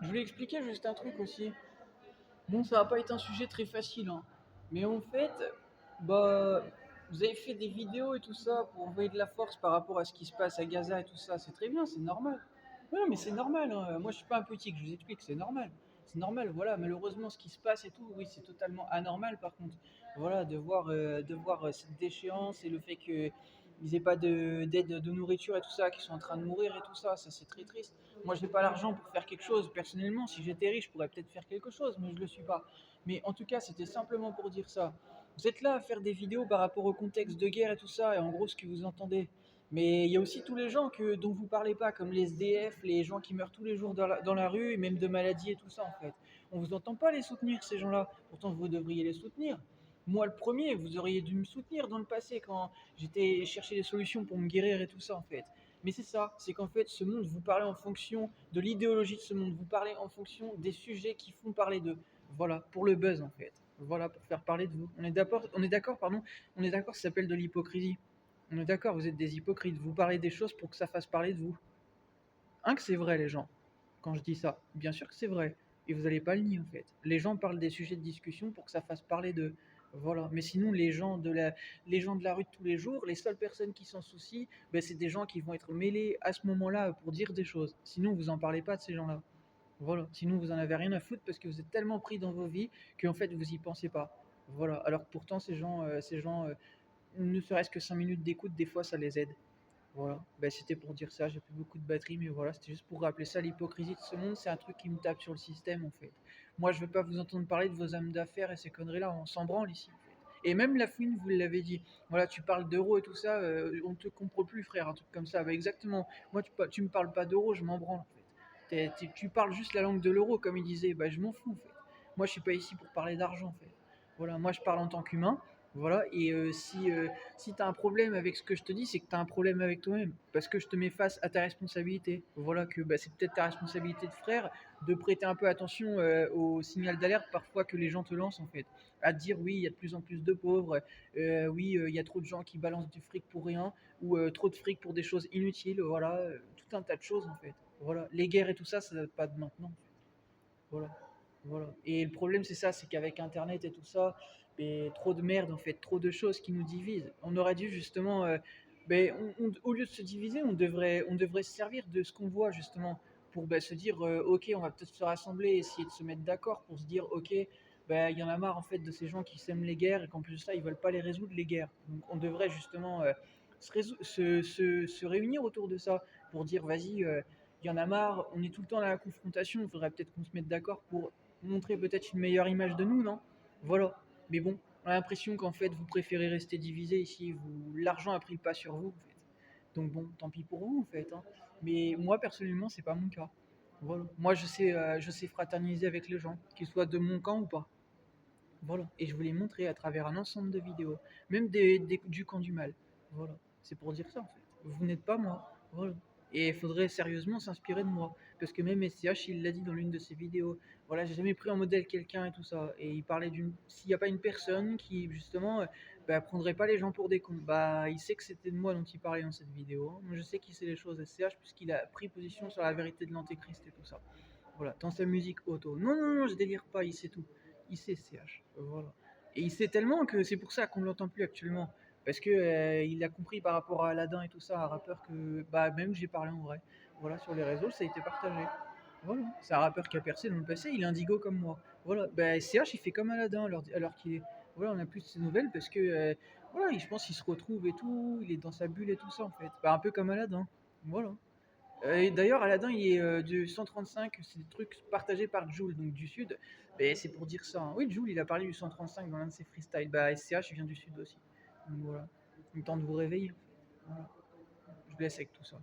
Je voulais expliquer juste un truc aussi. Bon, ça va pas être un sujet très facile, hein. Mais en fait, bah, vous avez fait des vidéos et tout ça pour envoyer de la force par rapport à ce qui se passe à Gaza et tout ça. C'est très bien, c'est normal. Ouais, non, mais c'est normal, hein. Moi, je suis pas un politique, je vous explique, c'est normal. C'est normal, voilà. Malheureusement, ce qui se passe et tout, oui, c'est totalement anormal. Par contre, voilà, de voir cette déchéance et le fait que ils aient pas d'aide de nourriture et tout ça, qui sont en train de mourir et tout ça, ça c'est très triste. Moi, j'ai pas l'argent pour faire quelque chose. Personnellement, si j'étais riche, je pourrais peut-être faire quelque chose, mais je le suis pas. Mais en tout cas, c'était simplement pour dire ça. Vous êtes là à faire des vidéos par rapport au contexte de guerre et tout ça, et en gros ce que vous entendez. Mais il y a aussi tous les gens dont vous parlez pas, comme les SDF, les gens qui meurent tous les jours dans la rue, et même de maladies et tout ça en fait. On vous entend pas les soutenir, ces gens-là. Pourtant, vous devriez les soutenir. Moi, le premier, vous auriez dû me soutenir dans le passé quand j'étais chercher des solutions pour me guérir et tout ça en fait. Mais c'est ça, c'est qu'en fait, ce monde, vous parlez en fonction de l'idéologie de ce monde, vous parlez en fonction des sujets qui font parler d'eux. Voilà, pour le buzz en fait. Voilà, pour faire parler de vous. On est d'accord, pardon, on est d'accord, ça s'appelle de l'hypocrisie. On est d'accord, vous êtes des hypocrites, vous parlez des choses pour que ça fasse parler de vous. Que c'est vrai les gens, quand je dis ça. Bien sûr que c'est vrai. Et vous n'allez pas le nier en fait. Les gens parlent des sujets de discussion pour que ça fasse parler d'eux. Voilà. Mais sinon, les gens de la rue de tous les jours, les seules personnes qui s'en soucient, ben, c'est des gens qui vont être mêlés à ce moment-là pour dire des choses. Sinon, vous en parlez pas de ces gens-là. Voilà. Sinon, vous en avez rien à foutre parce que vous êtes tellement pris dans vos vies qu'en fait, vous y pensez pas. Voilà. Alors que pourtant, ces gens, ne serait-ce que 5 minutes d'écoute, des fois, ça les aide. Voilà, ben, c'était pour dire ça, j'ai plus beaucoup de batterie, mais voilà, c'était juste pour rappeler ça, l'hypocrisie de ce monde, c'est un truc qui me tape sur le système en fait. Moi, je veux pas vous entendre parler de vos âmes d'affaires et ces conneries-là, on s'en branle ici en fait. Et même la fouine, vous l'avez dit, voilà, tu parles d'euros et tout ça, on te comprend plus frère, un truc comme ça, bah exactement. Moi, tu me parles pas d'euros, je m'en branle en fait. Tu parles juste la langue de l'euro, comme il disait, bah je m'en fous en fait. Moi, je suis pas ici pour parler d'argent en fait. Voilà, moi je parle en tant qu'humain, voilà, et si tu as un problème avec ce que je te dis, c'est que tu as un problème avec toi-même. Parce que je te mets face à ta responsabilité. Voilà, que bah, c'est peut-être ta responsabilité de frère de prêter un peu attention au signal d'alerte parfois que les gens te lancent en fait. À te dire oui, il y a de plus en plus de pauvres, oui, il y a trop de gens qui balancent du fric pour rien, ou trop de fric pour des choses inutiles, voilà, tout un tas de choses en fait. Voilà, les guerres et tout ça, ça date pas de maintenant en fait. Voilà. Voilà. Et le problème, c'est ça, c'est qu'avec Internet et tout ça, ben, trop de merde, en fait, trop de choses qui nous divisent. On aurait dû justement, ben, au lieu de se diviser, on devrait se servir de ce qu'on voit justement pour ben, se dire, ok, on va peut-être se rassembler, essayer de se mettre d'accord pour se dire, ok, ben, il y en a marre en fait de ces gens qui sèment les guerres et qu'en plus de ça, ils veulent pas les résoudre les guerres. Donc on devrait justement se réunir autour de ça pour dire, vas-y, il y en a marre, on est tout le temps dans la confrontation, il faudrait peut-être qu'on se mette d'accord pour montrer peut-être une meilleure image de nous, non? Voilà. Mais bon, on a l'impression qu'en fait, vous préférez rester divisé ici. L'argent a pris le pas sur vous, en fait. Donc bon, tant pis pour vous, en fait, hein. Mais moi, personnellement, c'est pas mon cas. Voilà. Moi, je sais fraterniser avec les gens, qu'ils soient de mon camp ou pas. Voilà. Et je vous l'ai montré à travers un ensemble de vidéos, même du camp du mal. Voilà. C'est pour dire ça, en fait. Vous n'êtes pas moi. Voilà. Et il faudrait sérieusement s'inspirer de moi. Parce que même SCH, il l'a dit dans l'une de ses vidéos. Voilà, j'ai jamais pris en modèle quelqu'un et tout ça. Et il parlait s'il n'y a pas une personne qui, justement, bah, prendrait pas les gens pour des cons. Bah, il sait que c'était de moi dont il parlait dans cette vidéo, hein. Moi, je sais qu'il sait les choses, SCH, puisqu'il a pris position sur la vérité de l'antéchrist et tout ça. Voilà, dans sa musique auto. Non, non, non, je délire pas, il sait tout. Il sait CH. Voilà. Et il sait tellement que c'est pour ça qu'on ne l'entend plus actuellement. Parce que il a compris par rapport à Aladdin et tout ça, un rappeur que bah même j'ai parlé en vrai. Voilà, sur les réseaux, ça a été partagé. Voilà. C'est un rappeur qui a percé dans le passé, il est indigo comme moi. Voilà. Bah CH il fait comme Aladdin alors qu'il est. Voilà, on a plus de ses nouvelles parce que voilà, je pense qu'il se retrouve et tout, il est dans sa bulle et tout ça en fait. Bah, un peu comme Aladdin. Voilà. Et d'ailleurs, Aladdin, il est du 135, c'est des trucs partagés par Jul, donc du Sud. Mais c'est pour dire ça, hein. Oui, Jul, il a parlé du 135 dans l'un de ses freestyles. Bah, SCH, il vient du Sud aussi. Donc voilà. Il me tente de vous réveiller, en fait. Voilà. Je vous laisse avec tout ça.